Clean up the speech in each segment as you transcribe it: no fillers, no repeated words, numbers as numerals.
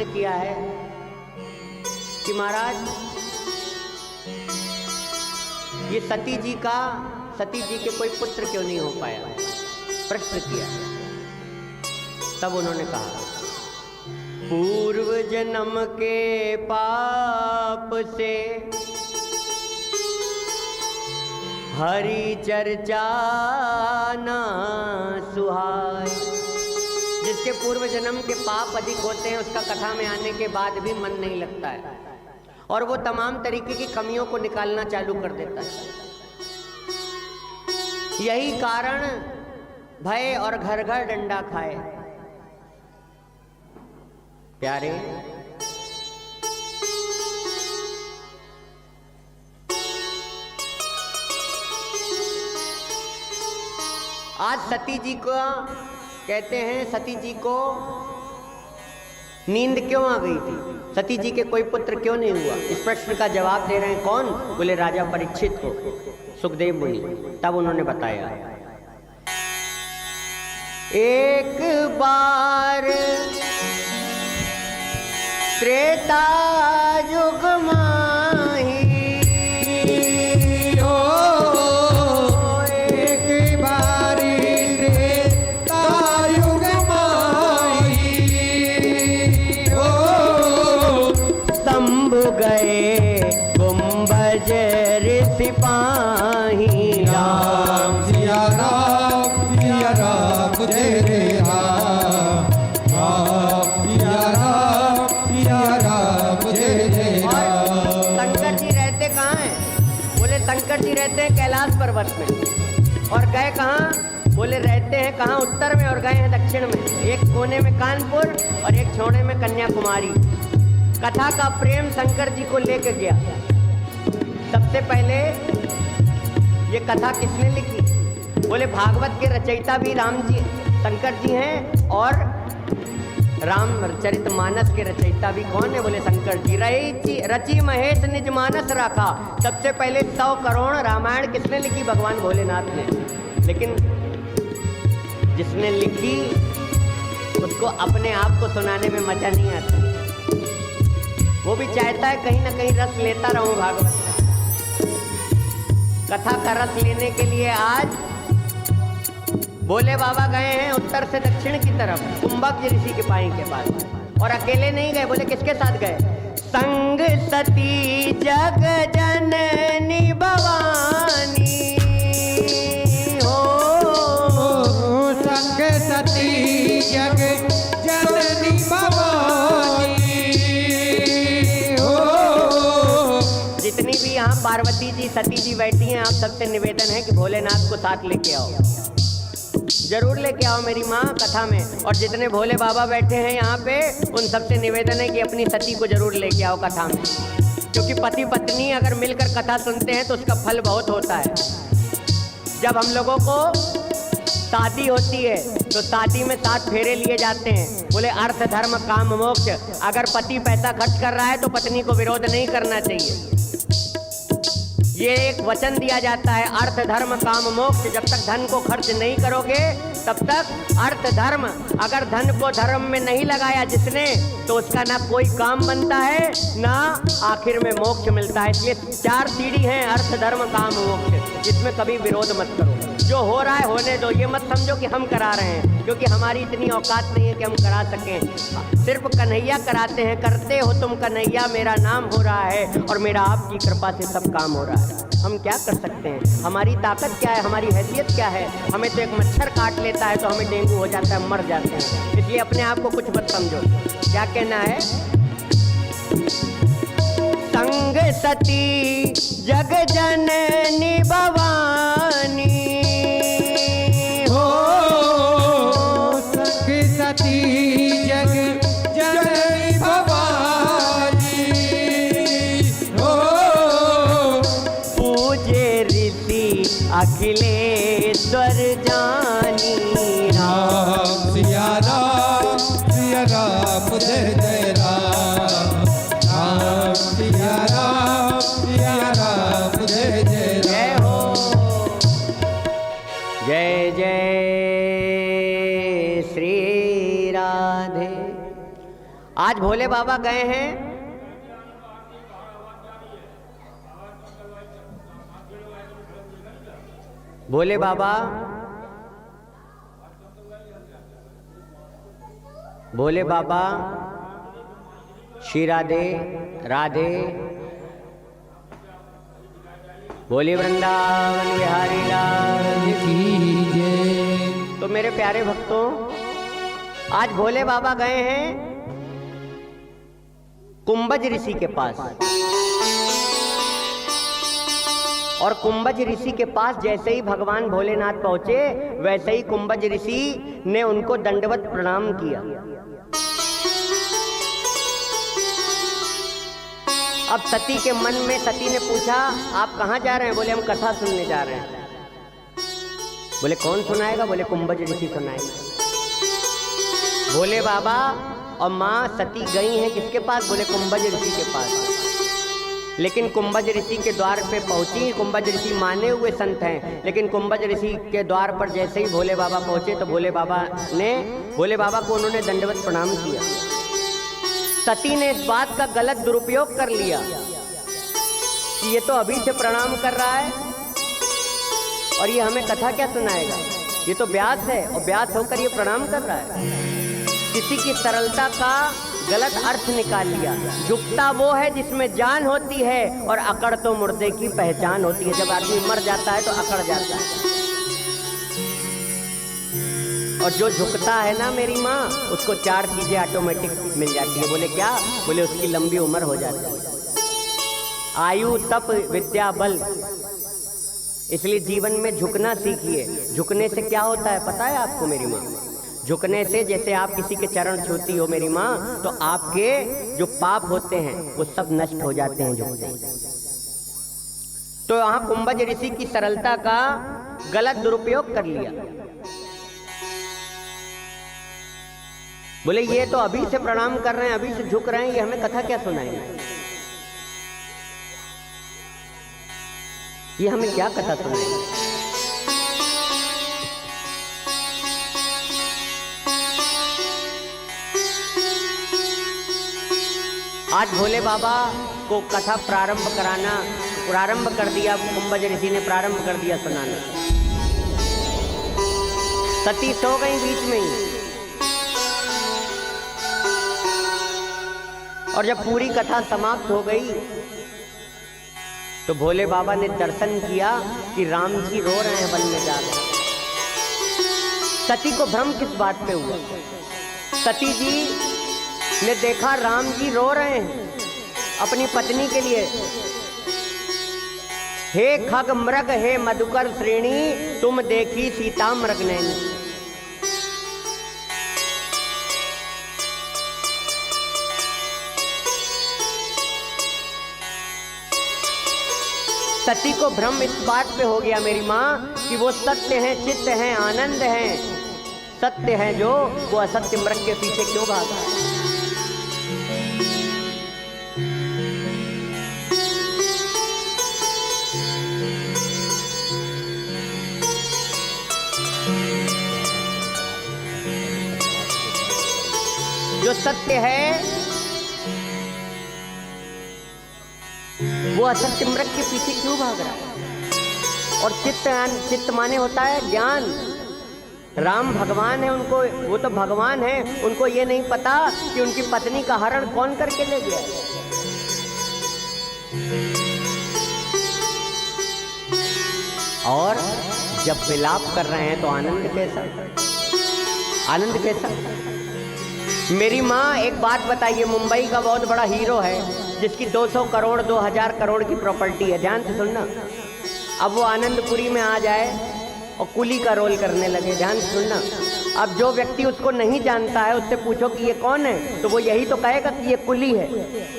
प्रश्न किया है कि महाराज ये सती जी के कोई पुत्र क्यों नहीं हो पाया, प्रश्न किया। तब उन्होंने कहा पूर्व जन्म के पाप से हरि चर्चा ना सुहाय। जिसके पूर्व जन्म के पाप अधिक होते हैं उसका कथा में आने के बाद भी मन नहीं लगता है और वो तमाम तरीके की कमियों को निकालना चालू कर देता है। यही कारण भय और घर घर डंडा खाए। प्यारे, आज सती जी को कहते हैं, सती जी को नींद क्यों आ गई थी, सती जी के कोई पुत्र क्यों नहीं हुआ? इस प्रश्न का जवाब दे रहे हैं कौन? बोले राजा परीक्षित को, सुखदेव मुनि। तब उन्होंने बताया एक बार त्रेता युग माही हो, एक बारी त्रेता युग माही हो, शंभु गए गुंबज ऋषि पाही। राम सिया राम सिया राम जय जय राम, राम सिया राम सिया राम जय जय राम। शंकर जी रहते कहाँ हैं? बोले शंकर जी रहते हैं कैलाश पर्वत में। और गए कहाँ? बोले रहते हैं कहाँ? उत्तर में, और गए हैं दक्षिण में। एक कोने में कानपुर और एक छोने में कन्याकुमारी। कथा का प्रेम शंकर जी को लेके गया। सबसे पहले ये कथा किसने लिखी? बोले भागवत के रचयिता भी राम जी, शंकर जी हैं, और रामचरितमानस के रचयिता भी कौन है? बोले शंकर जी। रची महेश निज मानस रखा। सबसे पहले 100 करोड़ रामायण किसने लिखी? भगवान भोलेनाथ ने। लेकिन जिसने लिखी उसको अपने आप को सुनाने में मजा नहीं आता। वो भी चाहता है कहीं ना कहीं रस लेता रहूं भागवत का। कथा का रस लेने के लिए आज भोले बाबा गए हैं उत्तर से दक्षिण की तरफ, कुंभक ऋषि के पाई के पास। और अकेले नहीं गए। बोले किसके साथ गए? संग सती जग जननी भवानी हो, संग सती जग जननी भवानी हो। जितनी भी यहाँ पार्वती जी सती जी बैठी हैं, आप सबसे निवेदन है कि भोलेनाथ को साथ लेके आओ, जरूर लेके आओ मेरी माँ कथा में। और जितने भोले बाबा बैठे हैं यहाँ पे, उन सबसे निवेदन है कि अपनी सती को जरूर लेके आओ कथा में। क्योंकि पति पत्नी अगर मिलकर कथा सुनते हैं तो उसका फल बहुत होता है। जब हम लोगों को शादी होती है तो शादी में 7 फेरे लिए जाते हैं। बोले अर्थ धर्म काम मोक्ष। अगर पति पैसा खर्च कर रहा है तो पत्नी को विरोध नहीं करना चाहिए। ये एक वचन दिया जाता है, अर्थ धर्म काम मोक्ष। जब तक धन को खर्च नहीं करोगे तब तक अर्थ धर्म, अगर धन को धर्म में नहीं लगाया जिसने, तो उसका ना कोई काम बनता है ना आखिर में मोक्ष मिलता है। ये 4 सीढ़ी हैं, अर्थ धर्म काम मोक्ष, जिसमें कभी विरोध मत करो। जो हो रहा है होने दो। ये मत समझो कि हम करा रहे हैं, क्योंकि हमारी इतनी औकात नहीं है कि हम करा सकें। सिर्फ कन्हैया कराते हैं। करते हो तुम कन्हैया, मेरा नाम हो रहा है और मेरा आपकी कृपा से सब काम हो रहा है। हम क्या कर सकते हैं? हमारी ताकत क्या है? हमारी हैसियत क्या है? हमें तो एक मच्छर काट लेता है तो हमें डेंगू हो जाता है, मर जाते हैं। इसलिए अपने आप को कुछ मत समझो। क्या कहना है? संग सती जग जननी भवानी हो, संग सती जग जननी भवानी हो। पूजे ऋषि अखिलेश्वर जानी। राम सिया राम सिया राम जय जय राम, राम सिया राम जय जय जय हो, जय जय श्री राधे। आज भोले बाबा गए हैं, भोले बाबा श्री राधे राधे, बोले वृंदावन बिहारी लाल की जय। तो मेरे प्यारे भक्तों, आज भोले बाबा गए हैं कुंभज ऋषि के पास, और कुंभज ऋषि के पास जैसे ही भगवान भोलेनाथ पहुंचे, वैसे ही कुंभज ऋषि ने उनको दंडवत प्रणाम किया। अब सती के मन में, सती ने पूछा, आप कहाँ जा रहे हैं? बोले हम कथा सुनने जा रहे हैं। बोले कौन सुनाएगा? बोले कुंभज ऋषि सुनाएगा। भोले बाबा और माँ सती गई हैं किसके पास? बोले कुंभज ऋषि के पास। लेकिन कुंभज ऋषि के द्वार पे पहुंची। कुंभज ऋषि माने हुए संत हैं, लेकिन कुंभज ऋषि के द्वार पर जैसे ही भोले बाबा पहुंचे तो भोले बाबा को उन्होंने दंडवत प्रणाम किया। सती ने इस बात का गलत दुरुपयोग कर लिया कि ये तो अभी से प्रणाम कर रहा है और ये हमें कथा क्या सुनाएगा, ये तो व्यास है और व्यास होकर ये प्रणाम कर रहा है। किसी की सरलता का गलत अर्थ निकाल लिया। झुकता वो है जिसमें जान होती है, और अकड़ तो मुर्दे की पहचान होती है। जब आदमी मर जाता है तो अकड़ जाता है, और जो झुकता है ना मेरी माँ, उसको 4 चीजें ऑटोमेटिक मिल जाती है। बोले क्या? बोले उसकी लंबी उम्र हो जाती है, आयु, तप, विद्या, बल। इसलिए जीवन में झुकना सीखिए। झुकने से क्या होता है पता है आपको मेरी माँ? झुकने से, जैसे आप किसी के चरण छूती हो मेरी माँ, तो आपके जो पाप होते हैं वो सब नष्ट हो जाते हैं झुकते हैं। तो यहाँ कुंभज ऋषि की सरलता का गलत दुरुपयोग कर लिया। बोले ये तो अभी से प्रणाम कर रहे हैं, अभी से झुक रहे हैं, ये हमें कथा क्या सुनाएंगे? ये हमें क्या कथा सुनाएंगे? आज भोले बाबा को कथा प्रारंभ कर दिया। कुंभज ऋषि ने प्रारंभ कर दिया सुनाना। सती सो गई बीच में ही, और जब पूरी कथा समाप्त हो गई तो भोले बाबा ने दर्शन किया कि राम जी रो रहे हैं वन में जाकर। सती को भ्रम किस बात पे हुआ? सती जी ने देखा राम जी रो रहे हैं अपनी पत्नी के लिए। हे खग मृग हे मधुकर श्रेणी, तुम देखी सीता मृग नैनी। सती को भ्रम इस बात पे हो गया मेरी माँ कि वो सत्य हैं, चित्त हैं, आनंद हैं, सत्य है जो, वो असत्य मृग के पीछे क्यों भागा? जो सत्य है वो असत्य मृग के पीछे क्यों भाग रहा है? और चित्त माने होता है ज्ञान। राम भगवान है, उनको, वो तो भगवान है, उनको ये नहीं पता कि उनकी पत्नी का हरण कौन करके ले गया। और जब विलाप कर रहे हैं तो आनंद कैसा? आनंद कैसा? मेरी माँ एक बात बताइए, मुंबई का बहुत बड़ा हीरो है जिसकी 200 करोड़ 2000 करोड़ की प्रॉपर्टी है, ध्यान से सुनना। अब वो आनंदपुरी में आ जाए और कुली का रोल करने लगे, ध्यान से सुनना। अब जो व्यक्ति उसको नहीं जानता है उससे पूछो कि ये कौन है, तो वो यही तो कहेगा कि ये कुली है।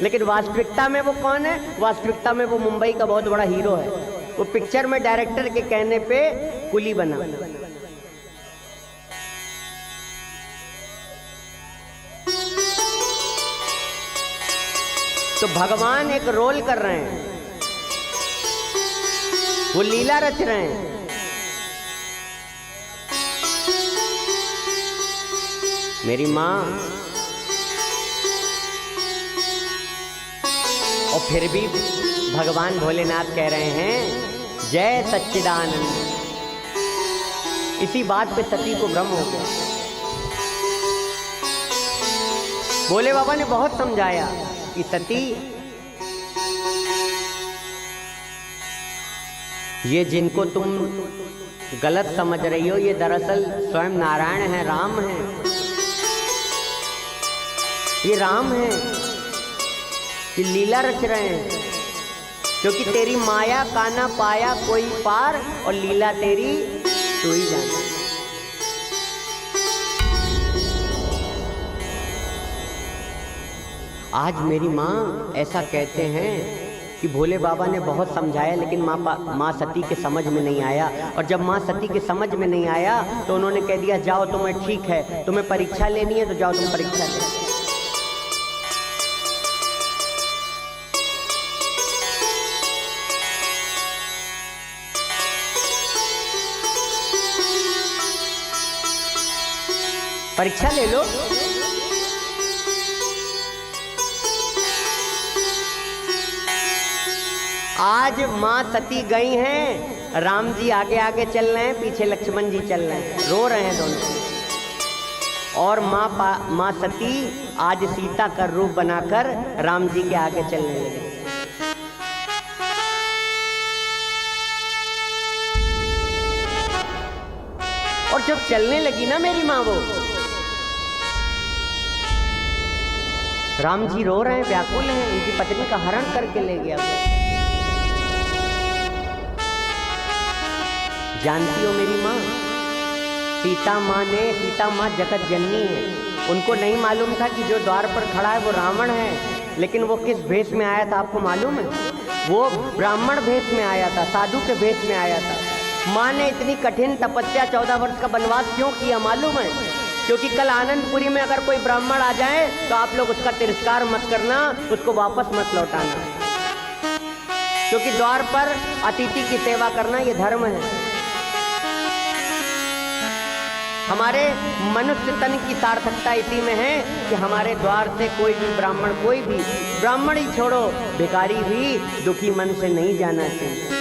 लेकिन वास्तविकता में वो कौन है? वास्तविकता में वो मुंबई का बहुत बड़ा हीरो है। वो पिक्चर में डायरेक्टर के कहने पे कुली बना। तो भगवान एक रोल कर रहे हैं, वो लीला रच रहे हैं। मेरी माँ और फिर भी भगवान भोलेनाथ कह रहे हैं जय सच्चिदानंद। इसी बात पे सती को भ्रम हो गया। भोले बाबा ने बहुत समझाया कि सती, ये जिनको तुम गलत समझ रही हो, ये दरअसल स्वयं नारायण है, राम है। ये राम है, ये लीला रच रहे हैं, क्योंकि तेरी माया का ना पाया कोई पार, और लीला तेरी तू ही जाने। आज मेरी माँ ऐसा कहते हैं कि भोले बाबा ने बहुत समझाया, लेकिन माँ सती के समझ में नहीं आया। और जब माँ सती के समझ में नहीं आया तो उन्होंने कह दिया जाओ तुम्हें ठीक है, तुम्हें परीक्षा लेनी है तो जाओ तुम परीक्षा ले। परीक्षा ले लो। आज माँ सती गई हैं, राम जी आगे आगे चल रहे हैं, पीछे लक्ष्मण जी चल रहे हैं, रो रहे हैं दोनों। और माँ सती आज सीता का रूप बनाकर राम जी के आगे चलने लगे। और जब चलने लगी ना मेरी माँ, वो राम जी रो रहे हैं, व्याकुल हैं, उनकी पत्नी का हरण करके ले गया। जानती हो मेरी माँ, सीता माँ जगत जननी है, उनको नहीं मालूम था कि जो द्वार पर खड़ा है वो रावण है। लेकिन वो किस भेष में आया था आपको मालूम है? वो ब्राह्मण भेष में आया था, साधु के भेष में आया था। माँ ने इतनी कठिन तपस्या 14 वर्ष का वनवास क्यों किया मालूम है? क्योंकि कल आनंदपुरी में अगर कोई ब्राह्मण आ जाए तो आप लोग उसका तिरस्कार मत करना, उसको वापस मत लौटाना, क्योंकि द्वार पर अतिथि की सेवा करना ये धर्म है। हमारे मनुष्य तन की सार्थकता इसी में है कि हमारे द्वार से कोई भी ब्राह्मण, कोई भी ब्राह्मण ही छोड़ो, भिखारी भी दुखी मन से नहीं जाना चाहिए,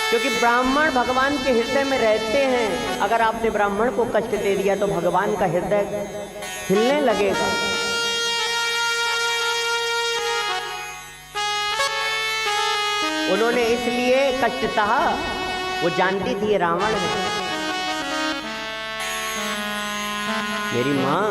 क्योंकि ब्राह्मण भगवान के हृदय में रहते हैं। अगर आपने ब्राह्मण को कष्ट दे दिया तो भगवान का हृदय हिलने लगेगा। उन्होंने इसलिए कष्ट सहा, वो जानती थी ये रावण है। मेरी माँ,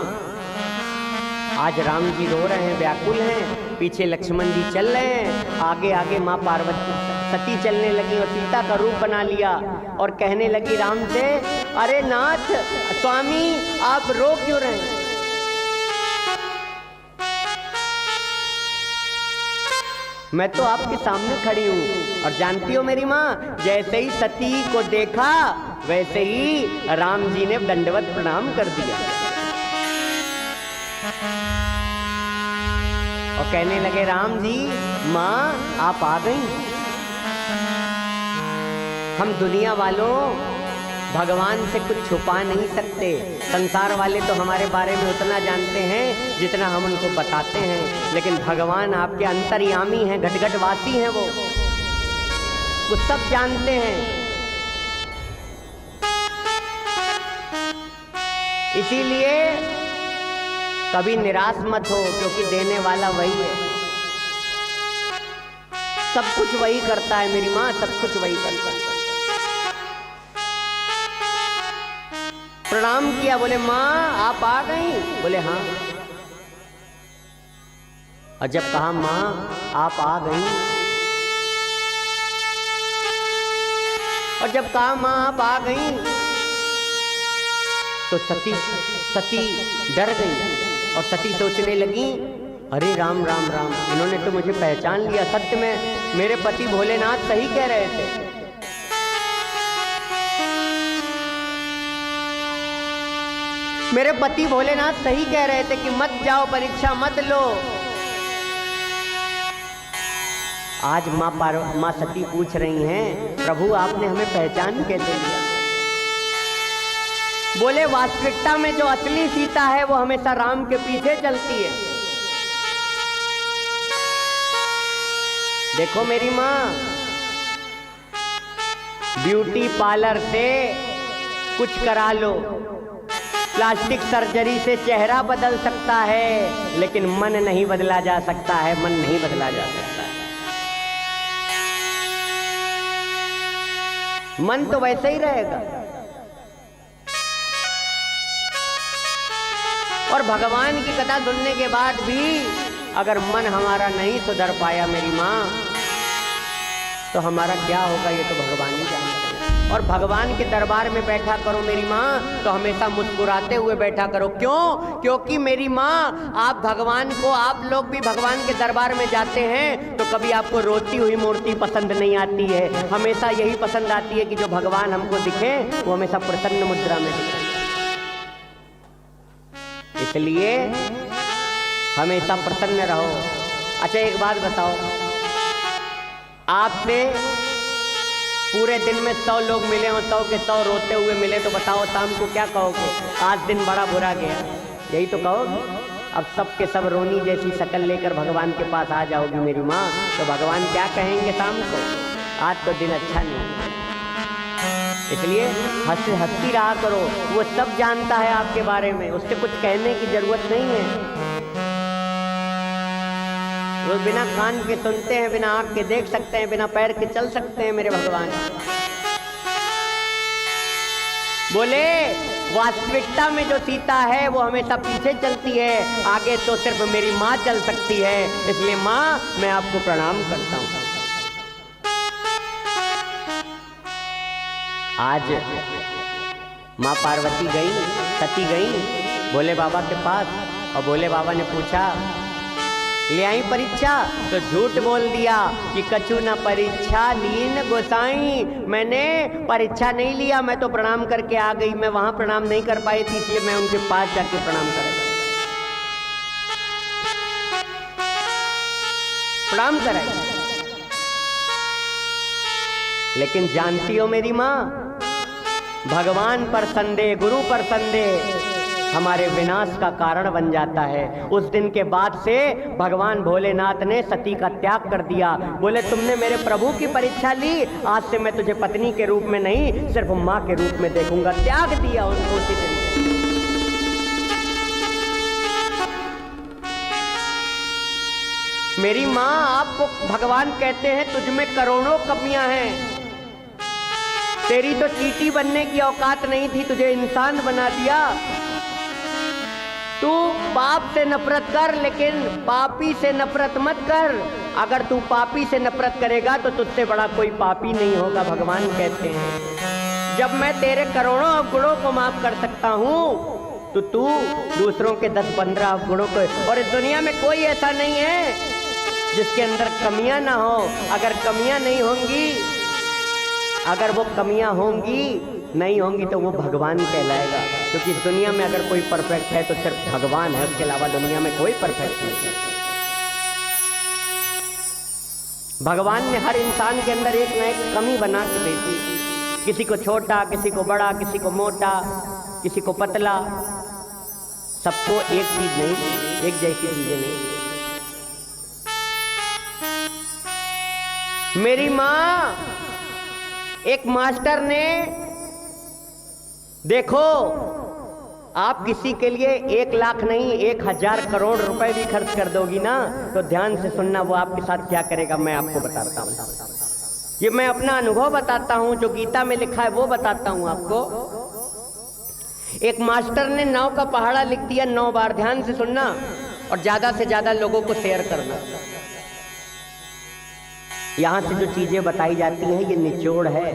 आज राम जी रो रहे हैं, व्याकुल हैं, पीछे लक्ष्मण जी चल रहे हैं, आगे आगे माँ पार्वती सती चलने लगी और सीता का रूप बना लिया और कहने लगी राम से, अरे नाथ स्वामी आप रो क्यों रहे हैं? मैं तो आपके सामने खड़ी हूँ। और जानती हो मेरी माँ, जैसे ही सती को देखा वैसे ही राम जी ने दंडवत प्रणाम कर दिया और कहने लगे राम जी, माँ आप आ गई। हम दुनिया वालों भगवान से कुछ छुपा नहीं सकते। संसार वाले तो हमारे बारे में उतना जानते हैं जितना हम उनको बताते हैं, लेकिन भगवान आपके अंतर्यामी हैं, घट-घटवासी हैं, वो सब जानते हैं। इसीलिए कभी निराश मत हो, क्योंकि देने वाला वही है, सब कुछ वही करता है मेरी माँ, सब कुछ वही करता है। प्रणाम किया, बोले माँ आप आ गई? बोले हाँ। और जब कहा माँ आप आ गई, और जब कहा माँ आप आ गई, तो सती डर गई और सती सोचने लगी, अरे राम राम राम, इन्होंने तो मुझे पहचान लिया। सत्य में मेरे पति भोलेनाथ सही कह रहे थे। मेरे पति भोलेनाथ सही कह रहे थे कि मत जाओ, परीक्षा मत लो। आज माँ सती पूछ रही हैं, प्रभु आपने हमें पहचान कैसे लिया? बोले वास्तविकता में जो असली सीता है वो हमेशा राम के पीछे चलती है। देखो मेरी माँ, ब्यूटी पार्लर से कुछ करा लो, प्लास्टिक सर्जरी से चेहरा बदल सकता है, लेकिन मन नहीं बदला जा सकता है, मन नहीं बदला जा सकता है। मन तो वैसे ही रहेगा। और भगवान की कथा सुनने के बाद भी अगर मन हमारा नहीं सुधर पाया मेरी माँ, तो हमारा क्या होगा ये तो भगवान ही जानते हैं। और भगवान के दरबार में बैठा करो मेरी माँ, तो हमेशा मुस्कुराते हुए बैठा करो। क्यों? क्योंकि मेरी माँ, आप भगवान को, आप लोग भी भगवान के दरबार में जाते हैं तो कभी आपको रोती हुई मूर्ति पसंद नहीं आती है। हमेशा यही पसंद आती है कि जो भगवान हमको दिखे वो हमेशा प्रसन्न मुद्रा में दिखे। इसलिए हमेशा प्रसन्न रहो। अच्छा एक बात बताओ, आपसे पूरे दिन में 100 लोग मिले हो, 100 के 100 रोते हुए मिले, तो बताओ शाम को क्या कहोगे? आज दिन बड़ा बुरा गया, यही तो कहोगे। अब सब के सब रोनी जैसी शक्ल लेकर भगवान के पास आ जाओगी मेरी माँ, तो भगवान क्या कहेंगे शाम को? आज तो दिन अच्छा नहीं। इसलिए हंसती रहा करो, वो सब जानता है आपके बारे में, उससे कुछ कहने की जरूरत नहीं है। वो बिना कान के सुनते हैं, बिना आँख के देख सकते हैं, बिना पैर के चल सकते हैं मेरे भगवान। बोले वास्तविकता में जो सीता है वो हमेशा पीछे चलती है, आगे तो सिर्फ मेरी माँ चल सकती है। इसलिए माँ, मैं आपको प्रणाम करता हूँ। आज माँ पार्वती गई, सती गई भोले बाबा के पास, और भोले बाबा ने पूछा ले आई परीक्षा, तो झूठ बोल दिया कि कछु न परीक्षा लीन गोसाई, मैंने परीक्षा नहीं लिया, मैं तो प्रणाम करके आ गई। मैं वहां प्रणाम नहीं कर पाई थी, इसलिए मैं उनके पास जाके प्रणाम कराई। लेकिन जानती हो मेरी माँ, भगवान पर संदेह, गुरु पर संदेह हमारे विनाश का कारण बन जाता है। उस दिन के बाद से भगवान भोलेनाथ ने सती का त्याग कर दिया। बोले तुमने मेरे प्रभु की परीक्षा ली, आज से मैं तुझे पत्नी के रूप में नहीं, सिर्फ माँ के रूप में देखूंगा। त्याग दिया उनको उसी तरीके। मेरी माँ, आपको भगवान कहते हैं तुझ में करोड़ों कमियां हैं, तेरी तो चींटी बनने की औकात नहीं थी, तुझे इंसान बना दिया। तू पाप से नफरत कर, लेकिन पापी से नफरत मत कर। अगर तू पापी से नफरत करेगा तो तुझसे बड़ा कोई पापी नहीं होगा, भगवान कहते हैं। जब मैं तेरे करोड़ों अवगुणों को माफ कर सकता हूँ, तो तू दूसरों के 10-15 अवगुणों को। और इस दुनिया में कोई ऐसा नहीं है जिसके अंदर कमियां ना हो। अगर कमियां नहीं होंगी, अगर वो कमियां नहीं होंगी तो वो भगवान कहलाएगा। क्योंकि इस दुनिया में अगर कोई परफेक्ट है तो सिर्फ भगवान है, उसके अलावा दुनिया में कोई परफेक्ट नहीं है। भगवान ने हर इंसान के अंदर एक ना एक कमी बना के भेजी, किसी को छोटा, किसी को बड़ा, किसी को मोटा, किसी को पतला, सबको एक चीज नहीं, एक जैसी चीजें नहीं। मेरी माँ, एक मास्टर ने, देखो आप किसी के लिए 1 लाख नहीं 1000 करोड़ रुपए भी खर्च कर दोगी ना, तो ध्यान से सुनना वो आपके साथ क्या करेगा मैं आपको बताता हूँ। ये मैं अपना अनुभव बताता हूँ, जो गीता में लिखा है वो बताता हूँ आपको। एक मास्टर ने 9 का पहाड़ा लिख दिया 9 बार, ध्यान से सुनना और ज्यादा से ज्यादा लोगों को शेयर करना। यहाँ से जो चीजें बताई जाती हैं ये निचोड़ है,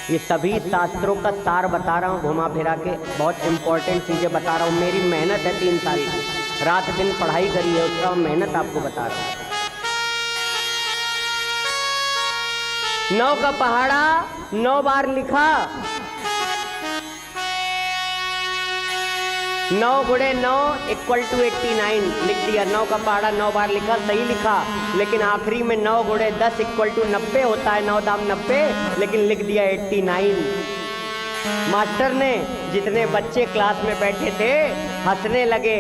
ये सभी शास्त्रों का सार बता रहा हूँ, घुमा फिरा के बहुत इंपॉर्टेंट चीजें बता रहा हूँ। मेरी मेहनत है 3 साल की, रात दिन पढ़ाई करी है, उसका मेहनत आपको बता रहा हूँ। 9 का पहाड़ा 9 बार लिखा, 9 गुणे 9 = 89 लिख दिया। 9 का पहाड़ा 9 बार लिखा, सही लिखा, लेकिन आखिरी में 9 गुणे 10 = 90 होता है, 9 दाम 90, लेकिन लिख दिया 89। मास्टर ने, जितने बच्चे क्लास में बैठे थे हंसने लगे।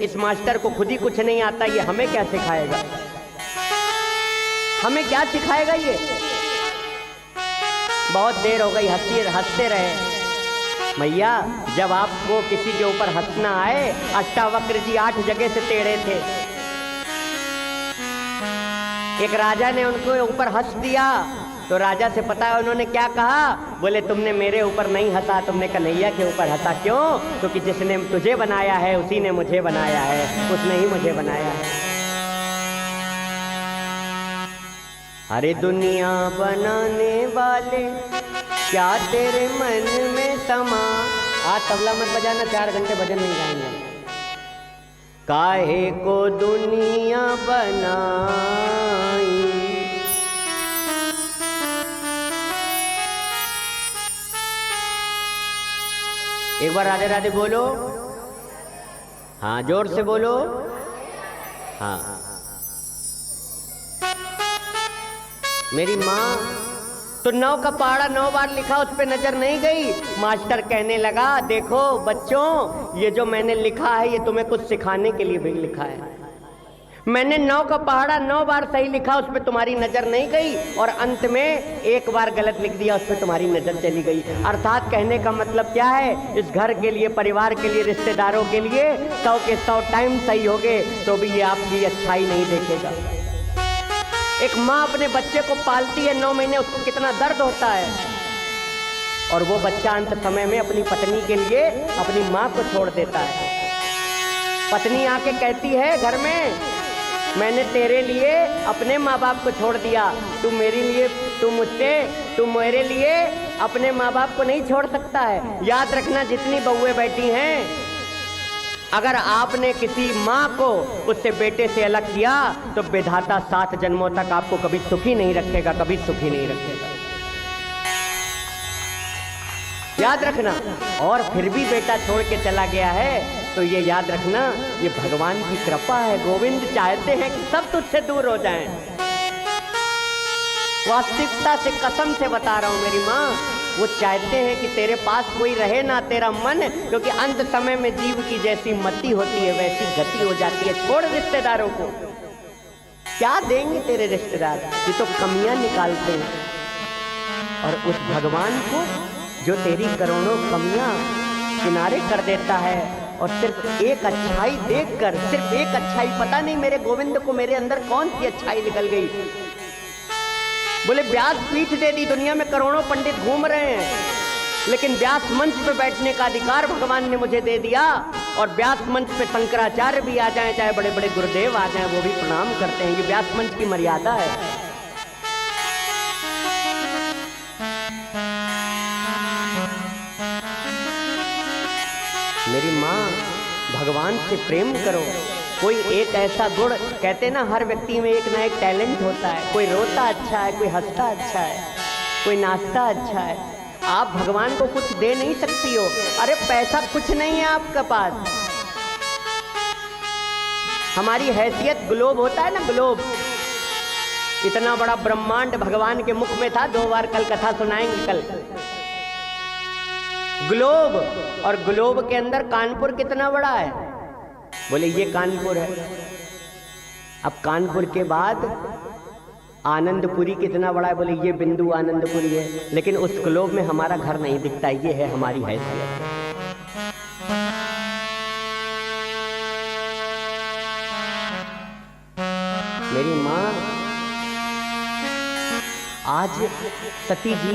इस मास्टर को खुद ही कुछ नहीं आता, ये हमें क्या सिखाएगा। हमें क्या सिखाएगा ये? बहुत देर हो गई, हंसते रहे। मैया, जब आपको किसी के ऊपर हंसना आए, अष्टावक्र जी 8 जगह से टेढ़े थे। एक राजा ने उनके ऊपर हंस दिया, तो राजा से पता है उन्होंने क्या कहा? बोले तुमने मेरे ऊपर नहीं हंसा, तुमने कन्हैया के ऊपर हंसा। क्यों? क्योंकि जिसने तुझे बनाया है उसी ने मुझे बनाया है, उसने ही मुझे बनाया है। अरे दुनिया बनाने वाले क्या तेरे मन में समा। आज तबला मत बजाना, 4 घंटे भजन नहीं गाएंगे। काहे को दुनिया बनाई, एक बार राधे राधे बोलो। हाँ, जोर से बोलो। हाँ, मेरी माँ तो 9 का पहाड़ा 9 बार लिखा, उस पर नजर नहीं गई। मास्टर कहने लगा, देखो बच्चों, ये जो मैंने लिखा है ये तुम्हें कुछ सिखाने के लिए भी लिखा है। मैंने 9 का पहाड़ा 9 बार सही लिखा, उस पर तुम्हारी नजर नहीं गई, और अंत में 1 बार गलत लिख दिया, उस पर तुम्हारी नजर चली गई। अर्थात कहने का मतलब क्या है? इस घर के लिए, परिवार के लिए, रिश्तेदारों के लिए 100 के 100 टाइम सही हो गए तो भी ये आपकी अच्छाई नहीं देखेगा। एक माँ अपने बच्चे को पालती है 9 महीने, उसको कितना दर्द होता है, और वो बच्चा अंत समय में अपनी पत्नी के लिए अपनी माँ को छोड़ देता है। पत्नी आके कहती है घर में, मैंने तेरे लिए अपने माँ बाप को छोड़ दिया, तू मेरे लिए, तू मेरे लिए अपने माँ बाप को नहीं छोड़ सकता है। याद रखना, जितनी बहुएं बैठी हैं, अगर आपने किसी माँ को उससे बेटे से अलग किया तो विधाता 7 जन्मों तक आपको कभी सुखी नहीं रखेगा, कभी सुखी नहीं रखेगा। याद रखना। और फिर भी बेटा छोड़ के चला गया है तो ये याद रखना, ये भगवान की कृपा है। गोविंद चाहते हैं कि सब तुझसे दूर हो जाएं। वास्तविकता से, कसम से बता रहा हूं मेरी माँ, वो चाहते हैं कि तेरे पास कोई रहे ना तेरा मन, क्योंकि अंत समय में जीव की जैसी मति होती है वैसी गति हो जाती है। छोड़ रिश्तेदारों को, क्या देंगे तेरे रिश्तेदार? ये तो कमियां निकालते हैं। और उस भगवान को जो तेरी करोड़ों कमियां किनारे कर देता है, और सिर्फ एक अच्छाई देखकर, सिर्फ एक अच्छाई, पता नहीं मेरे गोविंद को मेरे अंदर कौन सी अच्छाई निकल गई। बोले व्यास पीठ दे दी, दुनिया में करोड़ों पंडित घूम रहे हैं, लेकिन व्यास मंच पे बैठने का अधिकार भगवान ने मुझे दे दिया। और व्यास मंच पे शंकराचार्य भी आ जाएं, चाहे बड़े बड़े गुरुदेव आ जाएं, वो भी प्रणाम करते हैं। ये व्यास मंच की मर्यादा है। मेरी माँ, भगवान से प्रेम करो। कोई एक ऐसा गुण, कहते ना हर व्यक्ति में एक ना एक टैलेंट होता है। कोई रोता अच्छा है, कोई हंसता अच्छा है, कोई नाचता अच्छा है। आप भगवान को कुछ दे नहीं सकती हो। अरे पैसा कुछ नहीं है आपके पास। हमारी हैसियत ग्लोब होता है ना, ग्लोब। इतना बड़ा ब्रह्मांड भगवान के मुख में था। 2 बार कल कथा सुनाएंगे कल। ग्लोब, और ग्लोब के अंदर कानपुर कितना बड़ा है? बोले ये कानपुर है। अब कानपुर के बाद आनंदपुरी कितना बड़ा है? बोले ये बिंदु आनंदपुरी है। लेकिन उस ग्लोब में हमारा घर नहीं दिखता। ये है हमारी हैसियत। मेरी माँ, आज सती जी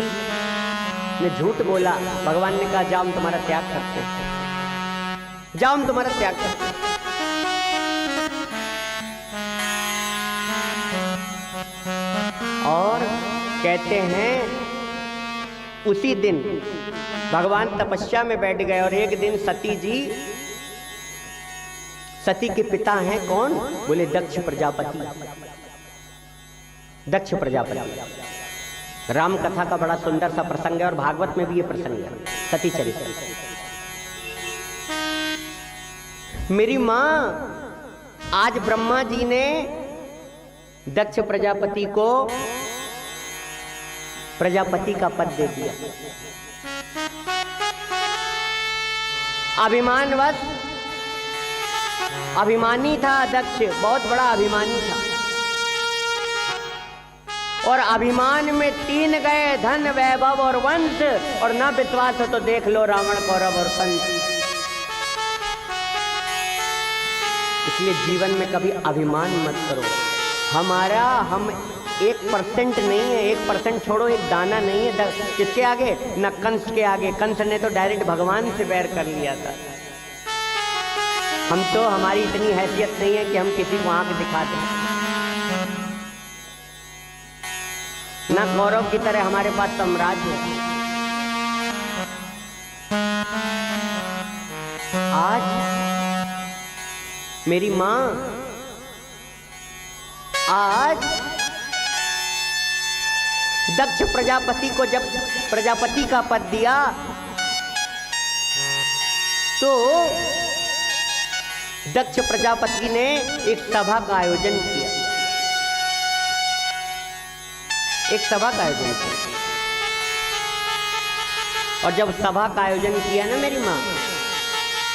ने झूठ बोला। भगवान ने कहा जाओ हम तुम्हारा त्याग करते हैं, जाओ हम तुम्हारा त्याग करते हैं। और कहते हैं उसी दिन भगवान तपस्या में बैठ गए, और एक दिन सती जी, सती के पिता हैं कौन? बोले दक्ष प्रजापति। दक्ष प्रजापति राम कथा का बड़ा सुंदर सा प्रसंग है, और भागवत में भी ये प्रसंग है, सती चरित्र। मेरी मां, आज ब्रह्मा जी ने दक्ष प्रजापति को प्रजापति का पद दे दिया। अभिमानवश, अभिमानी था दक्ष, बहुत बड़ा अभिमानी था। और अभिमान में 3 गए, धन वैभव और वंश। और ना विश्वास हो तो देख लो रावण, कौरव और कंस। इसलिए जीवन में कभी अभिमान मत करो। हम 1% नहीं है, 1% छोड़ो, एक दाना नहीं है। किसके आगे? न कंस के आगे। कंस ने तो डायरेक्ट भगवान से बैर कर लिया था। हम तो, हमारी इतनी हैसियत नहीं है कि हम किसी को आंख दिखा दें। ना गौरव की तरह हमारे पास साम्राज्य है। आज मेरी मां, आज दक्ष प्रजापति को जब प्रजापति का पद दिया तो दक्ष प्रजापति ने एक सभा का आयोजन किया। एक सभा का आयोजन किया। और जब सभा का आयोजन किया ना मेरी मां,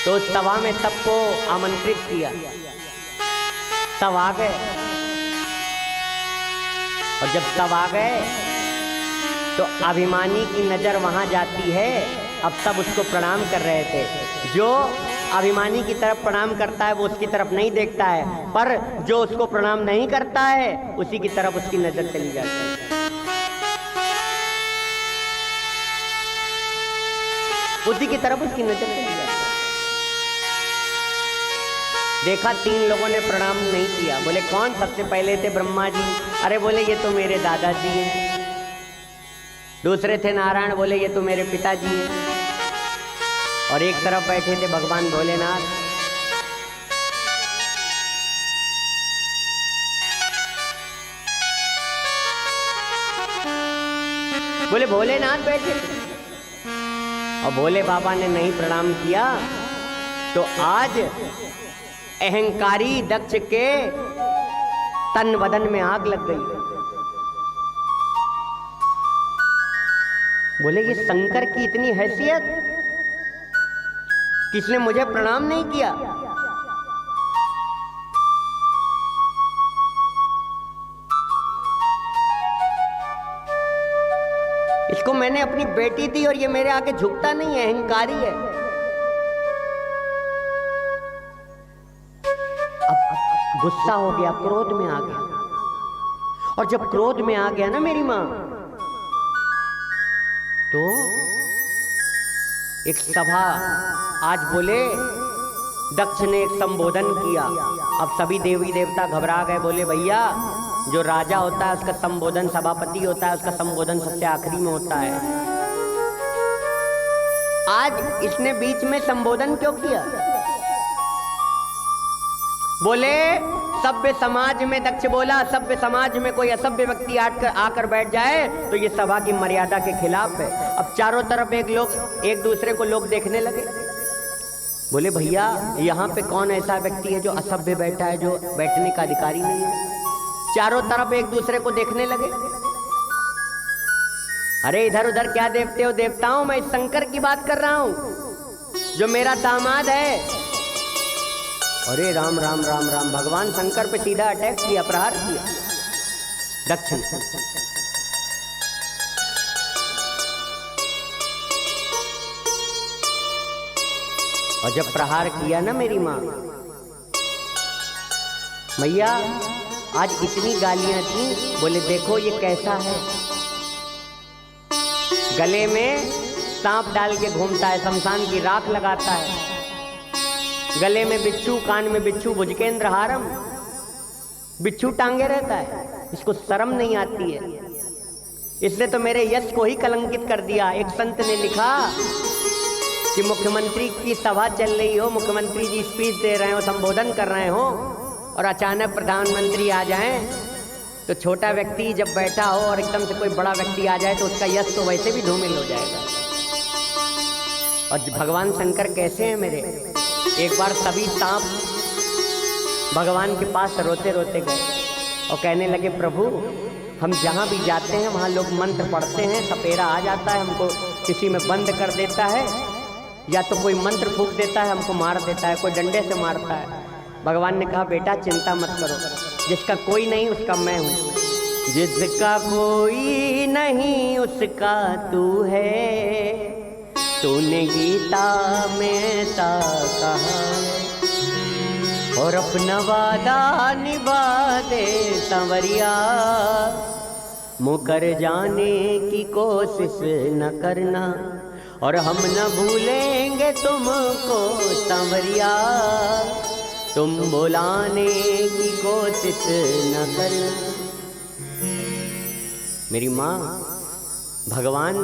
तो उस सभा में सबको आमंत्रित किया। सब आ गए। और जब सब आ गए तो अभिमानी की नजर वहां जाती है। अब सब उसको प्रणाम कर रहे थे। जो अभिमानी की तरफ प्रणाम करता है वो उसकी तरफ नहीं देखता है, पर जो उसको प्रणाम नहीं करता है उसी की तरफ उसकी नजर चली जाती है। उसी की तरफ उसकी नजर चली जाती है। देखा 3 लोगों ने प्रणाम नहीं किया। बोले कौन? सबसे पहले थे ब्रह्मा जी। अरे बोले ये तो मेरे दादाजी हैं। दूसरे थे नारायण। बोले ये तो मेरे पिताजी हैं। और एक तरफ बैठे थे भगवान भोलेनाथ। बोले भोलेनाथ बैठे थे। और भोले बाबा ने नहीं प्रणाम किया तो आज अहंकारी दक्ष के तन बदन में आग लग गई। बोले ये शंकर की इतनी हैसियत, किसने मुझे प्रणाम नहीं किया। इसको मैंने अपनी बेटी दी और ये मेरे आगे झुकता नहीं है, अहंकारी है। अब गुस्सा हो गया, क्रोध में आ गया। और जब क्रोध में आ गया ना मेरी मां, तो एक सभा, आज बोले दक्ष ने एक संबोधन किया। अब सभी देवी देवता घबरा गए। बोले भैया, जो राजा होता है उसका संबोधन, सभापति होता है उसका संबोधन सबसे आखिरी में होता है। आज इसने बीच में संबोधन क्यों किया? बोले सभ्य समाज में, दक्ष बोला सभ्य समाज में कोई असभ्य व्यक्ति आकर बैठ जाए तो ये सभा की मर्यादा के खिलाफ है। अब चारों तरफ एक दूसरे को लोग देखने लगे। बोले भैया, यहाँ पे कौन ऐसा व्यक्ति है जो असभ्य बैठा है, जो बैठने का अधिकारी नहीं है? चारों तरफ एक दूसरे को देखने लगे। अरे इधर उधर क्या देखते हो देवताओं, मैं शंकर की बात कर रहा हूं जो मेरा दामाद है। अरे राम राम राम राम, भगवान शंकर पे सीधा अटैक किया, प्रहार किया दक्ष ने। और जब प्रहार किया ना मेरी मां, मैया आज इतनी गालियां थी। बोले देखो ये कैसा है, गले में सांप डाल के घूमता है, शमशान की राख लगाता है, गले में बिच्छू, कान में बिच्छू, भुजकेंद्र हारम, बिच्छू टांगे रहता है। इसको शर्म नहीं आती है। इसने तो मेरे यश को ही कलंकित कर दिया। एक संत ने लिखा कि मुख्यमंत्री की सभा चल रही हो, मुख्यमंत्री जी स्पीच दे रहे हो, संबोधन कर रहे हो, और अचानक प्रधानमंत्री आ जाएं तो छोटा व्यक्ति जब बैठा हो और एकदम से कोई बड़ा व्यक्ति आ जाए तो उसका यश तो वैसे भी धूमिल हो जाएगा। और भगवान शंकर कैसे हैं मेरे? एक बार सभी सांप भगवान के पास रोते रोते गए और कहने लगे प्रभु, हम जहाँ भी जाते हैं वहाँ लोग मंत्र पढ़ते हैं, सपेरा आ जाता है, हमको किसी में बंद कर देता है, या तो कोई मंत्र फूंक देता है हमको मार देता है, कोई डंडे से मारता है। भगवान ने कहा बेटा चिंता मत करो, जिसका कोई नहीं उसका मैं हूँ। जिसका कोई नहीं उसका तू है, तूने गीता में ऐसा कहा है। और अपना वादा निभा दे संवरिया, मुकर जाने की कोशिश न करना, और हम न भूलेंगे तुमको संवरिया, तुम बुलाने की कोशिश न करना। मेरी माँ, भगवान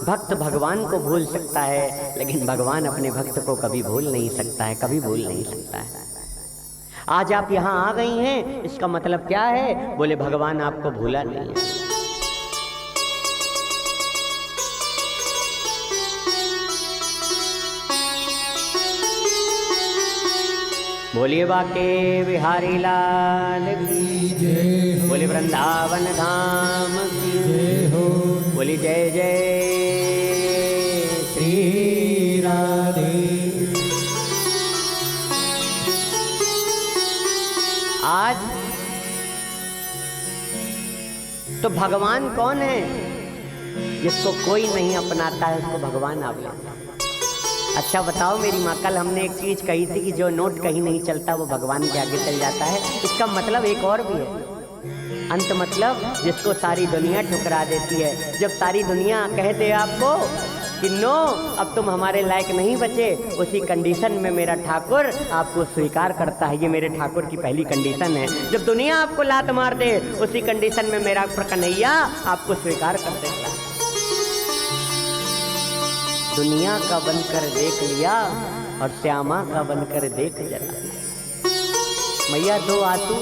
भक्त भगवान को भूल सकता है, लेकिन भगवान अपने भक्त को कभी भूल नहीं सकता है, कभी भूल नहीं सकता है। आज आप यहाँ आ गई हैं, इसका मतलब क्या है? बोले भगवान आपको भूला नहीं है। बोलिए बाके बिहारी लाल की जय, बोले वृंदावन धाम की जय हो, बोली जय जय श्री राधे। आज तो भगवान कौन है? जिसको कोई नहीं अपनाता है उसको भगवान आप लेता है। अच्छा बताओ मेरी माँ, कल हमने एक चीज कही थी कि जो नोट कहीं नहीं चलता वो भगवान के आगे चल जाता है। इसका मतलब एक और भी है। अंत मतलब जिसको सारी दुनिया ठुकरा देती है। जब सारी दुनिया कह दे आपको कि नो, अब तुम हमारे लायक नहीं बचे, उसी कंडीशन में मेरा ठाकुर आपको स्वीकार करता है। ये मेरे ठाकुर की पहली कंडीशन है। जब दुनिया आपको लात मार दे, उसी कंडीशन में मेरा कन्हैया आपको स्वीकार कर देता है। दुनिया का बनकर देख लिया और श्यामा का बनकर देख जरा। मैया दो आंसू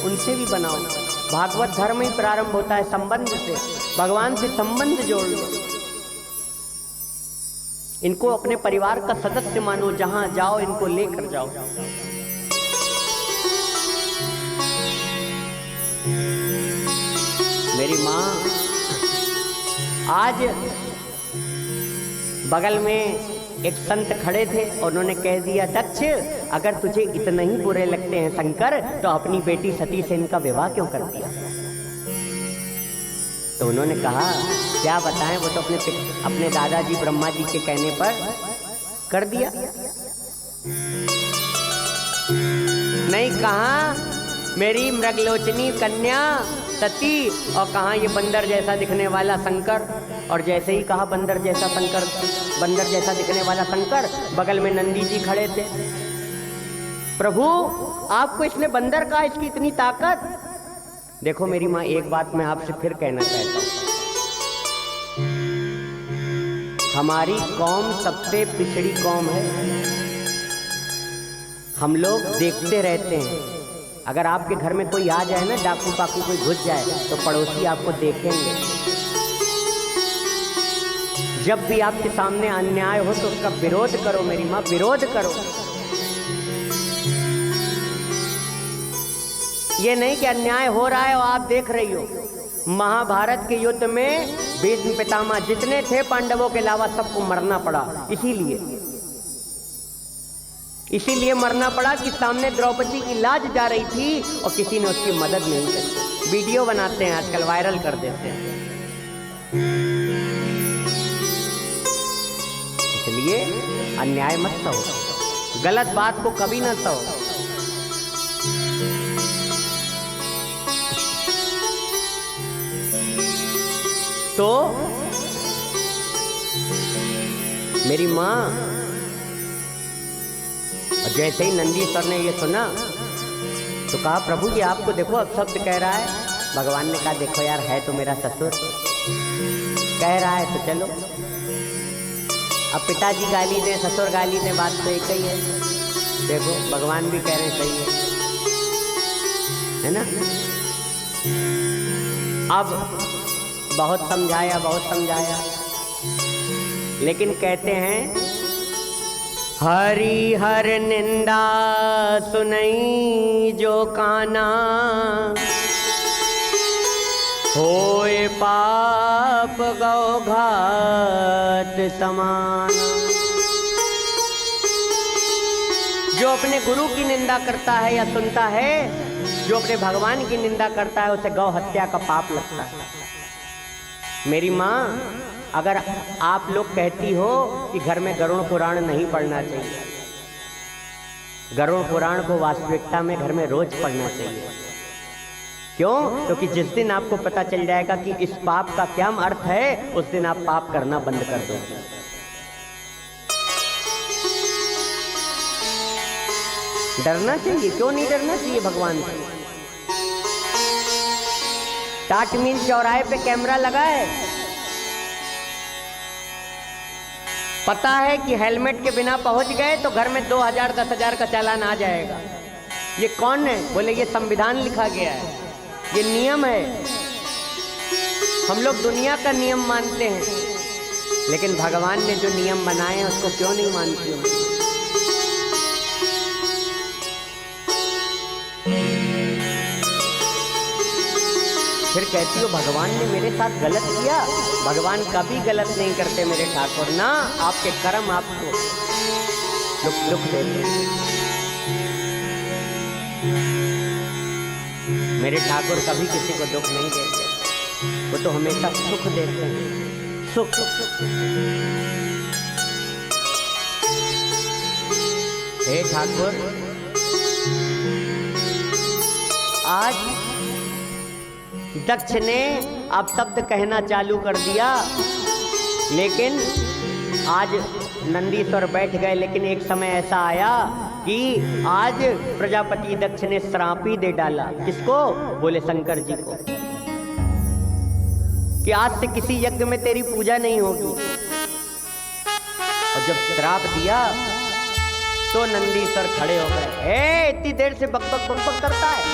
उनसे भी बनाओ। भागवत धर्म ही प्रारंभ होता है संबंध से। भगवान से संबंध जोड़ लो। इनको अपने परिवार का सदस्य मानो, जहां जाओ इनको लेकर जाओ। मेरी माँ, आज बगल में एक संत खड़े थे और उन्होंने कह दिया, दक्ष अगर तुझे इतने ही बुरे लगते हैं शंकर, तो अपनी बेटी सती से इनका विवाह क्यों कर दिया? तो उन्होंने कहा क्या बताएं, वो तो अपने दादाजी ब्रह्मा जी के कहने पर कर दिया। नहीं कहा मेरी मृगलोचनी कन्या सती, और कहा ये बंदर जैसा दिखने वाला शंकर। और जैसे ही कहा बंदर जैसा शंकर, बंदर जैसा दिखने वाला शंकर, बगल में नंदी जी खड़े थे। प्रभु आपको इसने बंदर कहा, इसकी इतनी ताकत। देखो मेरी माँ, एक बात मैं आपसे फिर कहना चाहता हूँ। हमारी कौम सबसे पिछड़ी कौम है। हम लोग देखते रहते हैं। अगर आपके घर में कोई आ जाए ना, डाकू पाकू कोई घुस जाए, तो पड़ोसी आपको देखेंगे। जब भी आपके सामने अन्याय हो तो उसका विरोध करो मेरी माँ, विरोध करो। ये नहीं कि अन्याय हो रहा है और आप देख रही हो। महाभारत के युद्ध में भीष्म पितामह जितने थे पांडवों के अलावा सबको मरना पड़ा। इसीलिए मरना पड़ा कि सामने द्रौपदी की लाज जा रही थी और किसी ने उसकी मदद नहीं की। वीडियो बनाते हैं आजकल, वायरल कर देते हैं। इसलिए अन्याय मत सहो, गलत बात को कभी ना सहो। तो मेरी माँ, जैसे ही नंदीश्वर ने ये सुना तो कहा प्रभु जी आपको देखो अब शब्द कह रहा है। भगवान ने कहा देखो यार, है तो मेरा ससुर, कह रहा है तो चलो। अब पिताजी गाली दे, ससुर गाली दे, बात तो एक ही है। देखो भगवान भी कह रहे सही है ना। अब बहुत समझाया, लेकिन कहते हैं हरि हर निंदा सुनई जो काना, होए पाप गौ घात समान। जो अपने गुरु की निंदा करता है या सुनता है जो अपने भगवान की निंदा करता है उसे गौ हत्या का पाप लगता है। मेरी माँ, अगर आप लोग कहती हो कि घर में गरुड़ पुराण नहीं पढ़ना चाहिए, गरुड़ पुराण को वास्तविकता में घर में रोज पढ़ना चाहिए। क्यों? क्योंकि जिस दिन आपको पता चल जाएगा कि इस पाप का क्या अर्थ है, उस दिन आप पाप करना बंद कर दोगे। डरना चाहिए, क्यों नहीं डरना चाहिए भगवान से। टाट मील चौराहे पे कैमरा लगा है, पता है कि हेलमेट के बिना पहुंच गए तो घर में 2000 10,000 का चालान आ जाएगा। ये कौन है? बोले ये संविधान लिखा गया है, ये नियम है। हम लोग दुनिया का नियम मानते हैं, लेकिन भगवान ने जो नियम बनाए हैं उसको क्यों नहीं मानते हो? फिर कहती हो भगवान ने मेरे साथ गलत किया। भगवान कभी गलत नहीं करते मेरे ठाकुर ना, आपके कर्म आपको दुख देते हैं। मेरे ठाकुर कभी किसी को दुख नहीं देते, वो तो हमेशा सुख देते हैं। सुख हे ठाकुर, आज दक्ष ने अब शब्द कहना चालू कर दिया, लेकिन आज नंदीश्वर बैठ गए। लेकिन एक समय ऐसा आया कि आज प्रजापति दक्ष ने श्राप ही दे डाला। किसको? बोले शंकर जी को, कि आज से किसी यज्ञ में तेरी पूजा नहीं होगी। और जब श्राप दिया तो नंदीश्वर खड़े हो गए। इतनी देर से बकबक बकबक करता है,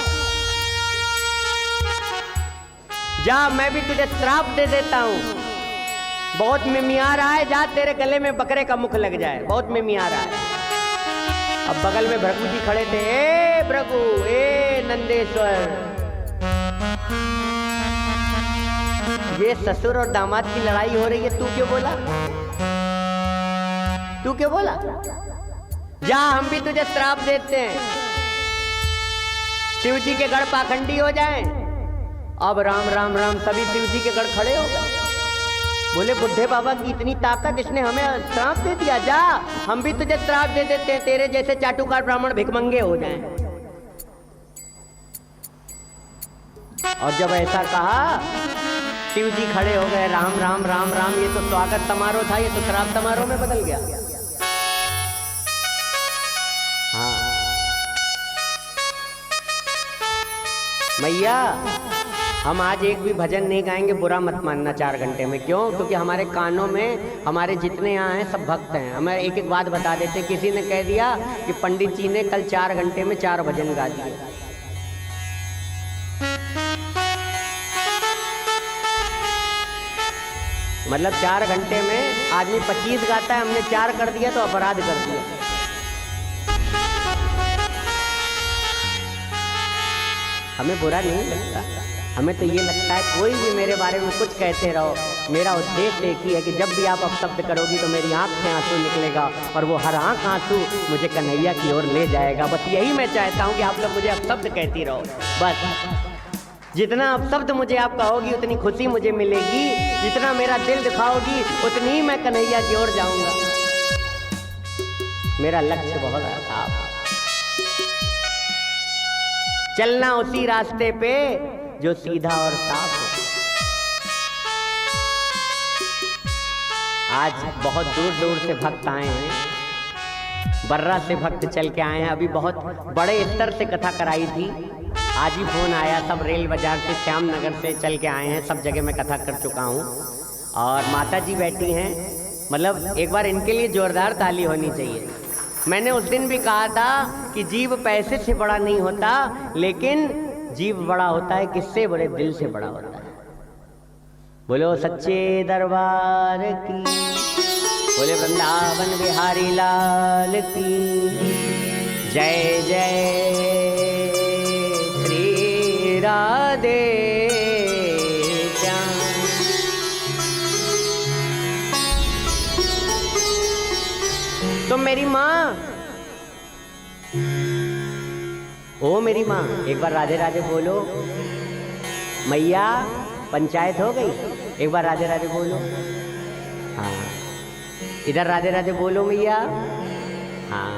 जा मैं भी तुझे श्राप दे देता हूं। बहुत मिमिया रहा है, जा तेरे गले में बकरे का मुख लग जाए, बहुत मिमिया रहा है। अब बगल में भृगु जी खड़े थे। ए भृगु, ए नंदेश्वर, ये ससुर और दामाद की लड़ाई हो रही है, तू क्यों बोला? तू क्यों बोला? जा हम भी तुझे श्राप देते हैं, शिव जी के गढ़ पाखंडी हो जाएं। अब राम राम राम सभी शिव जी के गढ़ खड़े हो गए। बोले बुढ़े बाबा की इतनी ताकत, इसने हमें श्राप दे दिया। जा हम भी तुझे श्राप दे देते हैं, तेरे जैसे चाटुकार ब्राह्मण भिखमंगे हो जाएं। और जब ऐसा कहा, शिव जी खड़े हो गए। राम राम राम राम, ये तो स्वागत समारोह था, ये तो श्राप समारोह में बदल गया। हाँ मैया, हम आज एक भी भजन नहीं गाएंगे, बुरा मत मानना 4 घंटे में। क्यों? क्योंकि हमारे कानों में, हमारे जितने यहाँ हैं सब भक्त हैं। हमें एक एक बात बता देते। किसी ने कह दिया कि पंडित जी ने कल 4 घंटे में 4 भजन गा दिए। मतलब 4 घंटे में आदमी 25 गाता है, हमने 4 कर दिया तो अपराध कर दिया। हमें बुरा नहीं लगता, हमें तो ये लगता है कोई भी मेरे बारे में कुछ कहते रहो, मेरा उद्देश्य एक ही है कि जब भी आप अपशब्द करोगी तो मेरी आंख से आंसू निकलेगा, और वो हर आंख आंसू मुझे कन्हैया की ओर ले जाएगा। बस यही मैं चाहता हूँ कि आप लोग मुझे अपशब्द कहती रहो। बस जितना अपशब्द मुझे आप कहोगी उतनी खुशी मुझे मिलेगी, जितना मेरा दिल दिखाओगी उतनी ही मैं कन्हैया की ओर जाऊंगा। मेरा लक्ष्य बहुत साफ, चलना उसी रास्ते पे जो सीधा और साफ हो। आज बहुत दूर दूर से भक्त आए हैं, बर्रा से भक्त चल के आए हैं। अभी बहुत बड़े स्तर से कथा कराई थी, आज ही फोन आया। सब रेल बाजार से, श्याम नगर से चल के आए हैं, सब जगह मैं कथा कर चुका हूँ। और माता जी बैठी हैं, मतलब एक बार इनके लिए जोरदार ताली होनी चाहिए। मैंने उस दिन भी कहा था कि जीव पैसे से बड़ा नहीं होता, लेकिन जीव बड़ा होता है किससे? बड़े दिल से बड़ा होता है। बोलो सच्चे दरबार की, बोले वृंदावन बिहारी लाल की जय जय। श्री राधे श्याम। तो मेरी माँ, ओ मेरी माँ, एक बार राधे राधे बोलो। मैया पंचायत हो गई, एक बार राधे राधे बोलो। हाँ, इधर राधे राधे बोलो मैया। हाँ,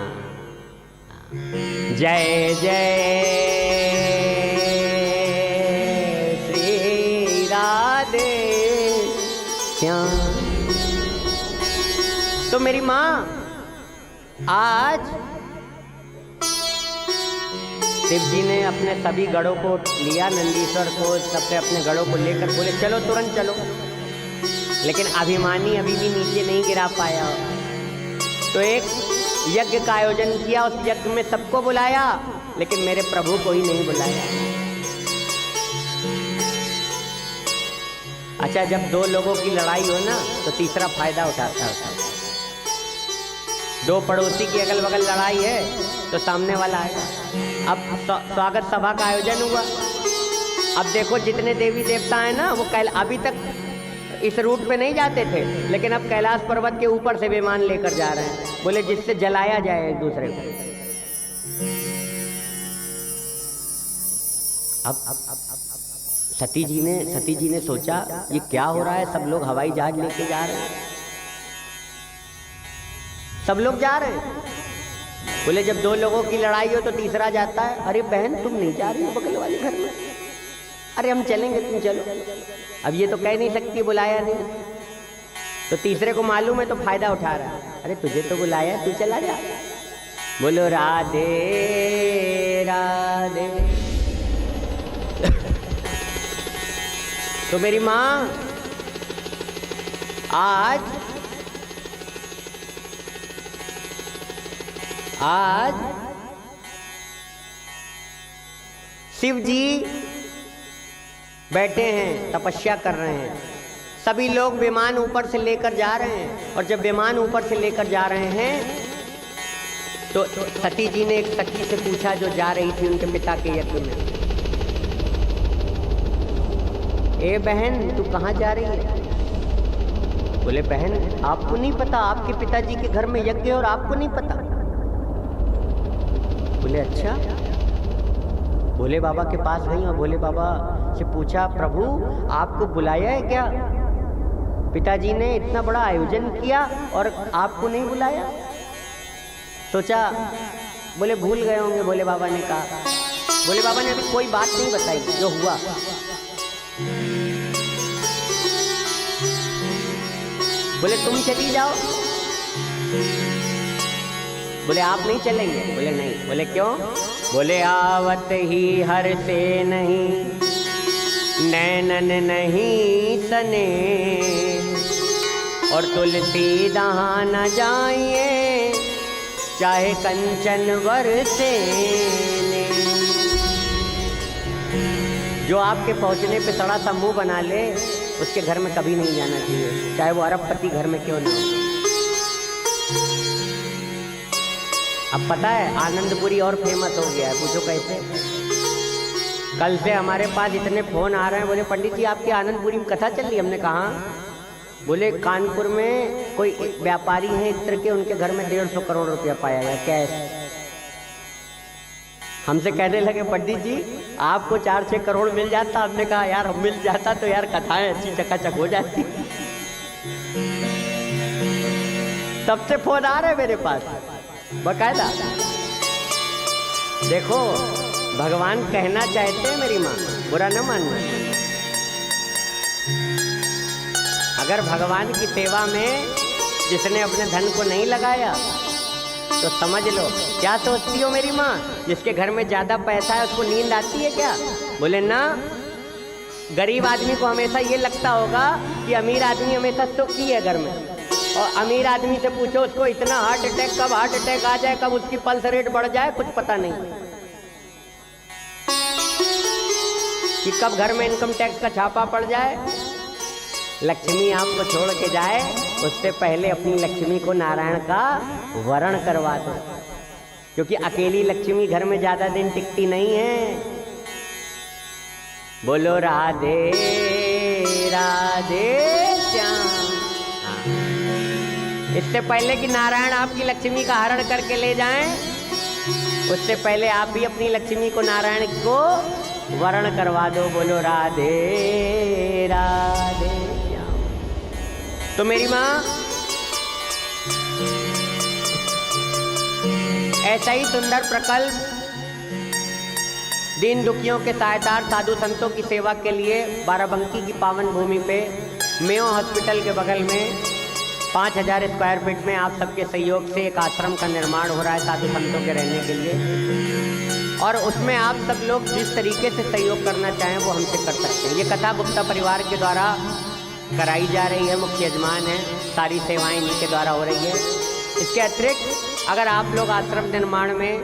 जय जय श्री राधे श्याम। तो मेरी माँ, आज शिव जी ने अपने सभी गढ़ों को लिया, नंदीश्वर को, सबसे अपने गढ़ों को लेकर बोले चलो तुरंत चलो। लेकिन अभिमानी अभी भी नीचे नहीं गिरा पाया। तो एक यज्ञ का आयोजन किया, उस यज्ञ में सबको बुलाया, लेकिन मेरे प्रभु को ही नहीं बुलाया। अच्छा, जब दो लोगों की लड़ाई हो ना, तो तीसरा फायदा उठाता है। दो पड़ोसी की अगल बगल लड़ाई है, तो सामने वाला आएगा। अब स्वागत सभा का आयोजन हुआ। अब देखो, जितने देवी देवता हैं ना, वो अभी तक इस रूट पे नहीं जाते थे, लेकिन अब कैलाश पर्वत के ऊपर से विमान लेकर जा रहे हैं। बोले जिससे जलाया जाए एक दूसरे को। अब सती जी ने सोचा ये क्या हो रहा है, सब लोग हवाई जहाज लेके जा रहे हैं, सब लोग जा रहे हैं। बोले जब दो लोगों की लड़ाई हो तो तीसरा जाता है। अरे बहन, तुम नहीं जा रही हो बगल वाले घर में? अरे हम चलेंगे, तुम चलो। अब ये तो कह नहीं सकती बुलाया नहीं, तो तीसरे को मालूम है तो फायदा उठा रहा है। अरे तुझे तो बुलाया, तू चला जा। बोलो राधे राधे। तो मेरी माँ, आज शिव जी बैठे हैं, तपस्या कर रहे हैं। सभी लोग विमान ऊपर से लेकर जा रहे हैं, और जब विमान ऊपर से लेकर जा रहे हैं तो सती जी ने एक सखी से पूछा जो जा रही थी उनके पिता के यज्ञ में, ए बहन, तू कहाँ जा रही है? बोले बहन, आपको नहीं पता, आपके पिताजी के घर में यज्ञ है और आपको नहीं पता? बोले अच्छा। भोले बाबा के पास गई और भोले बाबा से पूछा, प्रभु आपको बुलाया है क्या? पिताजी ने इतना बड़ा आयोजन किया और आपको नहीं बुलाया? सोचा, बोले भूल गए होंगे। भोले बाबा ने कहा, भोले बाबा ने अभी कोई बात नहीं बताई जो हुआ। बोले तुम चली जाओ। बोले आप नहीं चलेंगे? बोले नहीं। बोले क्यों? बोले आवत ही हर से नहीं, नैनन नहीं सने, और तुलसी दहा न जाइए, चाहे कंचन बरसे। जो आपके पहुंचने पे सड़ा सा मुंह बना ले, उसके घर में कभी नहीं जाना चाहिए, चाहे वो अरबपति घर में क्यों ना हो। अब पता है आनंदपुरी और फेमस हो गया है, पूछो कैसे? कल से हमारे पास इतने फोन आ रहे हैं, बोले पंडित जी आपकी आनंदपुरी में कथा चल रही। हमने कहा, बोले कानपुर में कोई व्यापारी हैं इस तरह के, उनके घर में 150 करोड़ रुपया पाया गया कैश। हमसे कहने लगे पंडित जी आपको 4-6 करोड़ मिल जाता। हमने कहा यार हम मिल जाता तो यार कथाएं अच्छी चकाचक हो जाती। तब से फोन आ रहे मेरे पास बकायदा। देखो भगवान कहना चाहते हैं मेरी माँ, बुरा न मानना। अगर भगवान की सेवा में जिसने अपने धन को नहीं लगाया तो समझ लो क्या सोचती हो मेरी माँ, जिसके घर में ज्यादा पैसा है उसको नींद आती है क्या? बोले ना, गरीब आदमी को हमेशा ये लगता होगा कि अमीर आदमी हमेशा सुखी है घर में। और अमीर आदमी से पूछो उसको इतना हार्ट अटैक, कब हार्ट अटैक आ जाए, कब उसकी पल्स रेट बढ़ जाए, कुछ पता नहीं कि कब घर में इनकम टैक्स का छापा पड़ जाए। लक्ष्मी आपको छोड़ के जाए उससे पहले अपनी लक्ष्मी को नारायण का वरण करवा दो, क्योंकि अकेली लक्ष्मी घर में ज्यादा दिन टिकती नहीं है। बोलो राधे राधे श्याम। इससे पहले कि नारायण आपकी लक्ष्मी का हरण करके ले जाएं, उससे पहले आप भी अपनी लक्ष्मी को नारायण को वर्ण करवा दो। बोलो राधे राधे श्याम। तो मेरी माँ ऐसा ही सुंदर प्रकल्प दीन दुखियों के सहायतार साधु संतों की सेवा के लिए बाराबंकी की पावन भूमि पे मेयो हॉस्पिटल के बगल में 5000 स्क्वायर फीट में आप सबके सहयोग से एक आश्रम का निर्माण हो रहा है साधु संतों के रहने के लिए। और उसमें आप सब लोग जिस तरीके से सहयोग करना चाहें वो हमसे कर सकते हैं। ये कथा गुप्ता परिवार के द्वारा कराई जा रही है, मुख्य यजमान है, सारी सेवाएं इन्हीं के द्वारा हो रही है। इसके अतिरिक्त अगर आप लोग आश्रम निर्माण में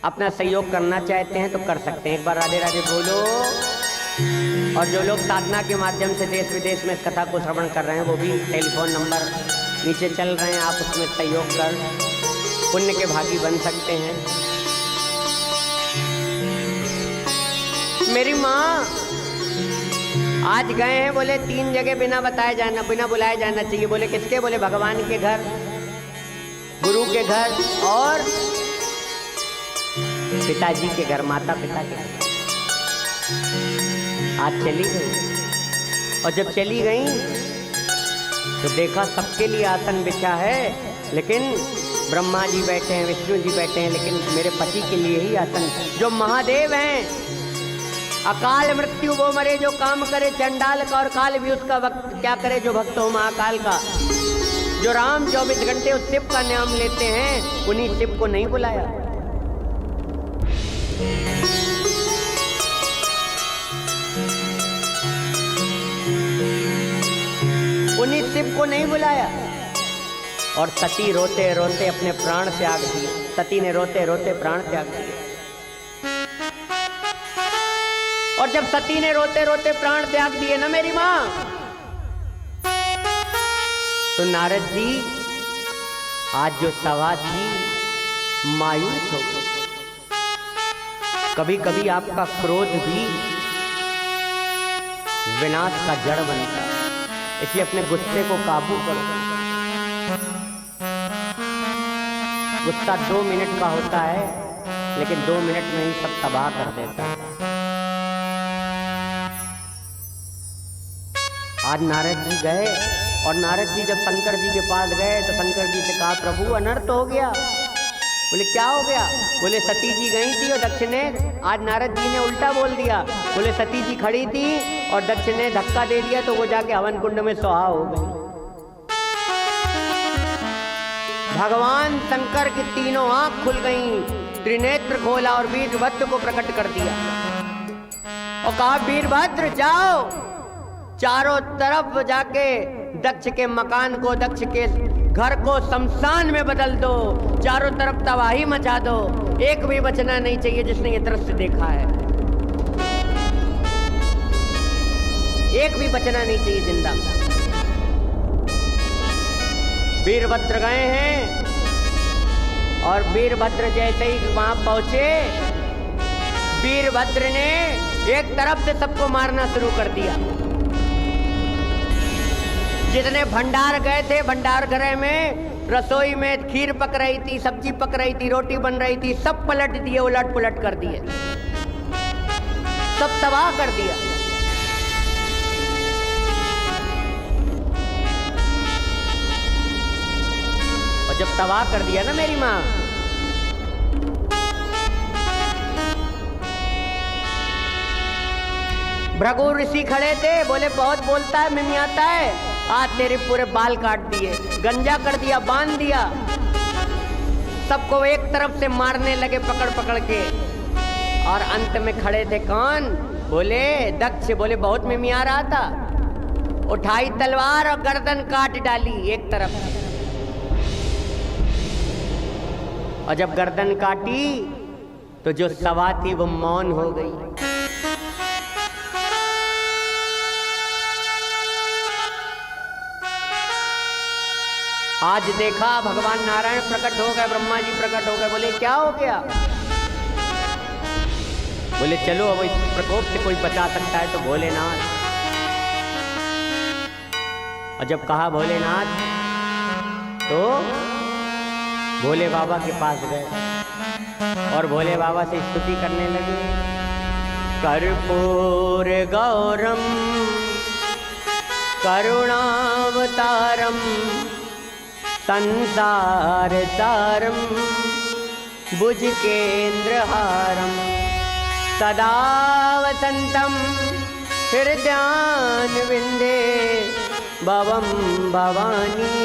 अपना सहयोग करना चाहते हैं तो कर सकते हैं। एक बार राधे राधे बोलो। और जो लोग साधना के माध्यम से देश विदेश में इस कथा को श्रवण कर रहे हैं वो भी टेलीफोन नंबर नीचे चल रहे हैं, आप उसमें सहयोग कर पुण्य के भागी बन सकते हैं। मेरी माँ आज गए हैं, बोले 3 जगह बिना बताए जाना, बिना बुलाए जाना चाहिए। बोले किसके? बोले भगवान के घर, गुरु के घर और पिताजी के घर, माता पिता के घर। आज चली गई और जब चली गई तो देखा सबके लिए आसन बिछा है, लेकिन ब्रह्मा जी बैठे हैं, विष्णु जी बैठे हैं, लेकिन मेरे पति के लिए ही आसन, जो महादेव हैं। अकाल मृत्यु वो मरे जो काम करे चंडाल का, और काल भी उसका वक्त क्या करे जो भक्त हो महाकाल का। जो राम 24 घंटे उस शिव का नाम लेते हैं, उन्हीं शिव को नहीं बुलाया। उन्हीं शिव को नहीं बुलाया। और सती रोते रोते अपने प्राण त्याग दिए। सती ने रोते रोते प्राण त्याग दिए। और जब सती ने रोते रोते प्राण त्याग दिए ना मेरी माँ, तो नारद जी आज जो सभा थी मायूस हो गई। कभी कभी आपका क्रोध भी विनाश का जड़ बनता है, इसलिए अपने गुस्से को काबू करो। गुस्सा 2 मिनट का होता है, लेकिन 2 मिनट में ही सब तबाह कर देता है। आज नारद जी गए और नारद जी जब शंकर जी के पास गए तो शंकर जी से कहा प्रभु अनर्थ हो गया। बोले क्या हो गया? बोले सती जी गई थी और दक्ष ने, आज नारद जी ने उल्टा बोल दिया। बोले सती जी खड़ी थी और दक्ष ने धक्का दे दिया तो वो जाके हवन कुंड में सुहा हो गई। भगवान शंकर की तीनों आंख खुल गईं, त्रिनेत्र खोला और वीरभद्र को प्रकट कर दिया और कहा वीरभद्र जाओ, चारों तरफ जाके दक्ष के मकान को, दक्ष के घर को शमशान में बदल दो, चारों तरफ तबाही मचा दो, एक भी बचना नहीं चाहिए जिसने ये दृश्य देखा है। एक भी बचना नहीं चाहिए जिंदा। वीरभद्र गए हैं और वीरभद्र जैसे ही वहां पहुंचे, वीरभद्र ने एक तरफ से सबको मारना शुरू कर दिया। जितने भंडार गए थे, भंडार गृह में रसोई में खीर पक रही थी, सब्जी पक रही थी, रोटी बन रही थी, सब पलट दिए, उलट पुलट कर दिए, सब तबाह कर दिया। और जब तबाह कर दिया ना मेरी माँ, भृगु ऋषि खड़े थे, बोले बहुत बोलता है, मिमियाता है, आज तेरे पूरे बाल काट दिए, गंजा कर दिया, बांध दिया। सबको एक तरफ से मारने लगे पकड़ पकड़ के। और अंत में खड़े थे कौन? बोले दक्ष। बोले बहुत मिमिया रहा था, उठाई तलवार और गर्दन काट डाली एक तरफ से। और जब गर्दन काटी तो जो सभा थी वो मौन हो गई। आज देखा भगवान नारायण प्रकट हो गए, ब्रह्मा जी प्रकट हो गए। बोले क्या हो गया? बोले चलो अब इस प्रकोप से कोई बचा सकता है तो भोलेनाथ। और जब कहा भोलेनाथ तो भोले बाबा के पास गए। और भोले बाबा से स्तुति करने लगे। कर्पूर गौरम करुणावतारम संसार सारम भुजगेन्द्रहारम सदा वसंतम हृदयान्विन्दे भवं भवानी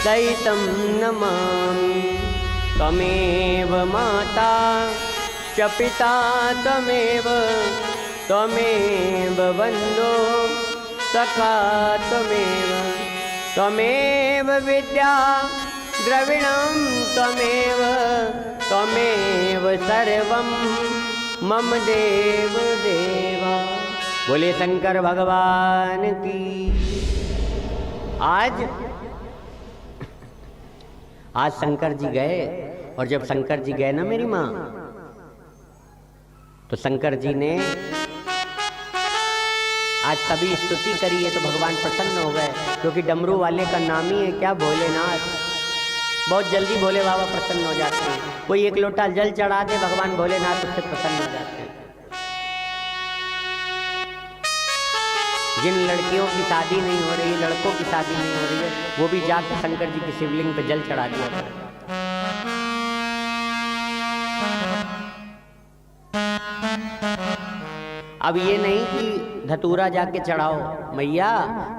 सहितं नमामि। त्वमेव माता च पिता त्वमेव बन्धो सखा त्वमेव विद्या द्रविणं त्वमेव सर्वं मम देव देवा। बोले शंकर भगवान की। आज शंकर जी गए, और जब शंकर जी गए ना मेरी माँ, तो शंकर जी ने आज सभी स्तुति करी है, तो भगवान प्रसन्न हो गए, क्योंकि डमरू वाले का नाम ही है क्या, भोलेनाथ। बहुत जल्दी भोले बाबा प्रसन्न हो जाते हैं। कोई एक लोटा जल चढ़ा दे, भगवान भोलेनाथ उससे प्रसन्न हो जाते हैं। जिन लड़कियों की शादी नहीं हो रही, लड़कों की शादी नहीं हो रही है, वो भी जाकर शंकर जी की शिवलिंग पे जल चढ़ा दिया करें। अब ये नहीं कि धतूरा जाके चढ़ाओ, मैया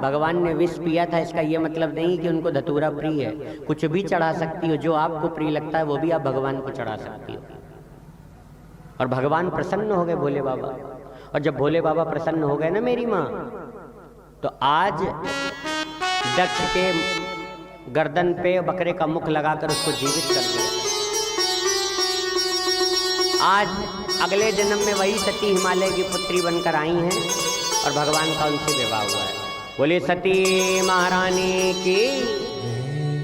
भगवान ने विष पिया था, इसका ये मतलब नहीं कि उनको धतूरा प्रिय है। कुछ भी चढ़ा सकती हो, जो आपको प्रिय लगता है वो भी आप भगवान को चढ़ा सकती हो। और भगवान प्रसन्न हो गए भोले बाबा। और जब भोले बाबा प्रसन्न हो गए ना मेरी माँ, तो आज दक्ष के गर्दन पे बकरे का मुख लगाकर उसको जीवित कर दिया। आज अगले जन्म में वही सती हिमालय की पुत्री बनकर आई हैं, और भगवान का उनसे विवाह हुआ है। बोले सती महारानी की।